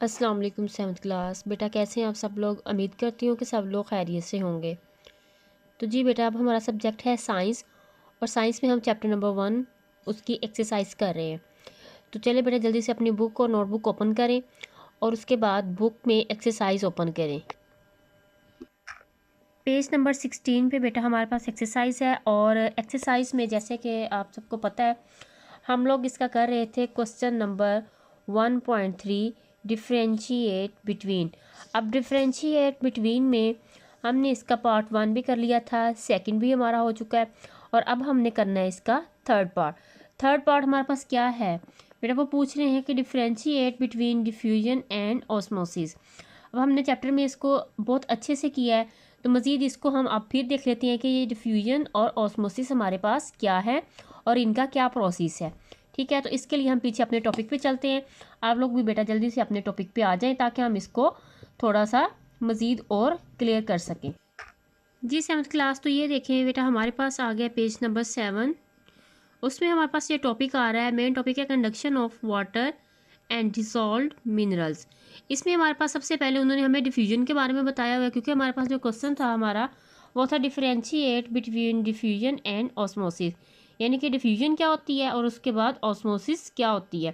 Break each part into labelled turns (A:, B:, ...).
A: अस्सलाम वालेकुम 7th class. बेटा कैसे हैं आप सब लोग? उम्मीद करती हूँ कि सब लोग खैरियत से होंगे। तो जी बेटा, अब हमारा सब्जेक्ट है साइंस और साइंस में हम चैप्टर नंबर 1 उसकी एक्सरसाइज कर रहे हैं। तो चले बेटा जल्दी से अपनी बुक और नोटबुक ओपन करें और उसके बाद बुक में एक्सरसाइज ओपन करें। पेज नंबर 16 पे बेटा हमारे पास एक्सरसाइज है और एक्सरसाइज में जैसे कि आप सबको पता है हम लोग इसका कर रहे थे क्वेश्चन नंबर 1.3 डिफ्रेंशिएट बिटवीन। अब डिफ्रेंशिएट बिटवीन में हमने इसका पार्ट 1 भी कर लिया था, सेकंड भी हमारा हो चुका है और अब हमने करना है इसका थर्ड पार्ट हमारे पास क्या है बेटा? वो पूछ रहे हैं कि differentiate between diffusion and osmosis. अब हमने चैप्टर में इसको बहुत अच्छे से किया है, तो मज़ीद इसको हम अब फिर देख लेते हैं कि ये डिफ्यूजन और ऑस्मोसिस हमारे पास क्या है और इनका क्या प्रोसेस है। ठीक है, तो इसके लिए हम पीछे अपने टॉपिक पे चलते हैं। आप लोग भी बेटा जल्दी से अपने टॉपिक पे आ जाएं ताकि हम इसको थोड़ा सा मज़ीद और क्लियर कर सकें। जी 7th क्लास, तो ये देखें बेटा हमारे पास आ गया पेज नंबर 7। उसमें हमारे पास ये टॉपिक आ रहा है, मेन टॉपिक है conduction of water and dissolved minerals. इसमें हमारे पास सबसे पहले उन्होंने हमें डिफ्यूजन के बारे में बताया हुआ है, क्योंकि हमारे पास जो क्वेश्चन था हमारा वो था differentiate between diffusion and osmosis, यानी कि डिफ्यूजन क्या होती है और उसके बाद ऑस्मोसिस क्या होती है।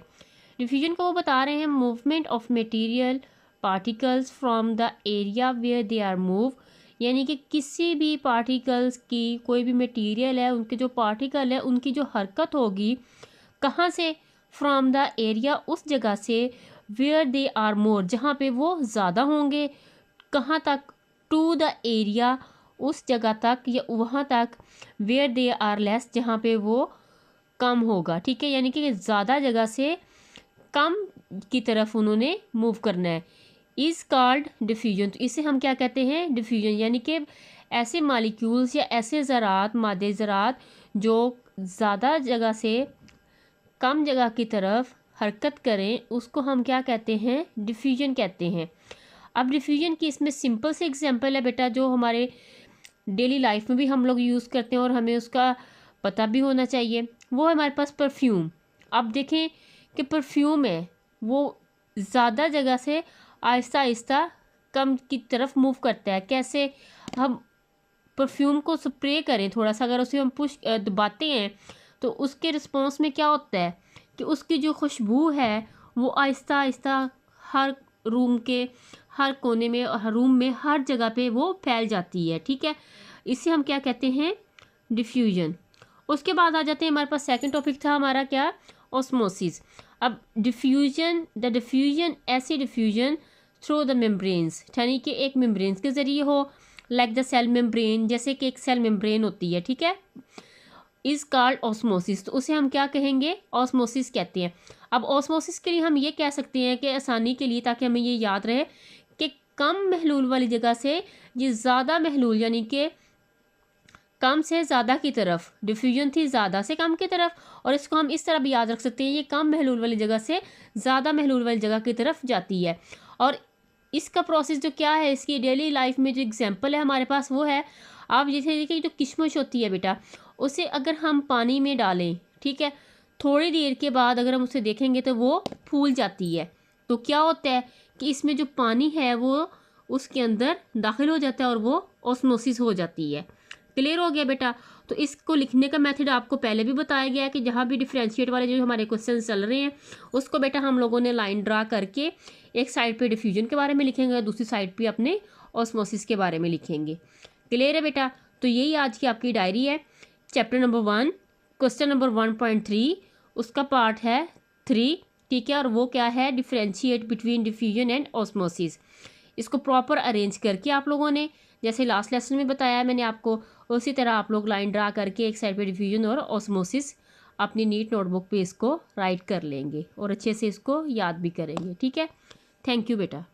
A: डिफ्यूजन को वो बता रहे हैं movement of material particles from the area where they are move, यानी कि किसी भी पार्टिकल्स की, कोई भी मटेरियल है उनके जो पार्टिकल है उनकी जो हरकत होगी कहाँ से, फ्रॉम द एरिया उस जगह से, वेयर दे आर मोर जहाँ पे वो ज़्यादा होंगे, कहाँ तक, टू द एरिया उस जगह तक या वहाँ तक, वेयर दे आर लेस जहाँ पे वो कम होगा। ठीक है, यानी कि ज़्यादा जगह से कम की तरफ उन्होंने मूव करना है। Is called diffusion. तो इसे हम क्या कहते हैं? डिफ्यूजन, यानी कि ऐसे मालिक्यूल्स या ऐसे ज़रात, मादे ज़रात जो ज़्यादा जगह से कम जगह की तरफ हरकत करें उसको हम क्या कहते हैं? डिफ्यूजन कहते हैं। अब डिफ्यूजन की इसमें सिंपल से एग्जांपल है बेटा जो हमारे डेली लाइफ में भी हम लोग यूज़ करते हैं और हमें उसका पता भी होना चाहिए। वो है हमारे पास परफ्यूम। अब देखें कि परफ्यूम है वो ज़्यादा जगह से आहिस्ता आहिस्ता कम की तरफ मूव करता है। कैसे? हम परफ्यूम को स्प्रे करें थोड़ा सा, अगर उसे हम पुश दबाते हैं तो उसके रिस्पॉन्स में क्या होता है कि उसकी जो खुशबू है वो आहिस्ता आहिस्ता हर रूम के हर कोने में, हर रूम में, हर जगह पे वो फैल जाती है। ठीक है, इसे हम क्या कहते हैं? डिफ्यूजन। उसके बाद आ जाते हैं, हमारे पास सेकंड टॉपिक था हमारा क्या? ऑस्मोसिस। अब डिफ्यूजन ऐसी डिफ्यूजन थ्रू द मेम्ब्रेन्स, यानी कि एक मेम्ब्रेन्स के ज़रिए हो, लाइक द सेल मेम्ब्रेन, जैसे कि एक सेल मेम्ब्रेन होती है। ठीक है, इज़ कॉल्ड ऑस्मोसिस। तो उसे हम क्या कहेंगे? ऑस्मोसिस कहते हैं। अब ऑस्मोसिस के लिए हम ये कह सकते हैं कि आसानी के लिए, ताकि हमें ये याद रहे कि कम महलूल वाली जगह से ये ज़्यादा महलूल, यानी कि कम से ज़्यादा की तरफ, डिफ्यूजन थी ज़्यादा से कम की तरफ, और इसको हम इस तरह भी याद रख सकते हैं ये कम महलूल वाली जगह से ज़्यादा महलूल वाली जगह की तरफ जाती है। और इसका प्रोसेस जो क्या है, इसकी डेली लाइफ में जो एग्जांपल है हमारे पास वो है, आप जैसे देखिए जो किशमिश होती है बेटा, उसे अगर हम पानी में डालें, ठीक है, थोड़ी देर के बाद अगर हम उसे देखेंगे तो वो फूल जाती है। तो क्या होता है कि इसमें जो पानी है वो उसके अंदर दाखिल हो जाता है और वो ऑस्मोसिस हो जाती है। क्लियर हो गया बेटा? तो इसको लिखने का मेथड आपको पहले भी बताया गया है कि जहाँ भी डिफरेंशिएट वाले जो हमारे क्वेश्चन चल रहे हैं उसको बेटा हम लोगों ने लाइन ड्रा करके एक साइड पे डिफ्यूजन के बारे में लिखेंगे और दूसरी साइड पे अपने ऑस्मोसिस के बारे में लिखेंगे। क्लियर है बेटा? तो यही आज की आपकी डायरी है। चैप्टर नंबर 1 क्वेश्चन नंबर 1.3 उसका पार्ट है 3। ठीक है, और वो क्या है? Differentiate between diffusion and osmosis. इसको प्रॉपर अरेंज करके आप लोगों ने, जैसे लास्ट लेसन में बताया मैंने आपको, उसी तरह आप लोग लाइन ड्रा करके एक साइड पे डिफ्यूजन और ऑस्मोसिस अपनी नीट नोटबुक पे इसको राइट कर लेंगे और अच्छे से इसको याद भी करेंगे। ठीक है, थैंक यू बेटा।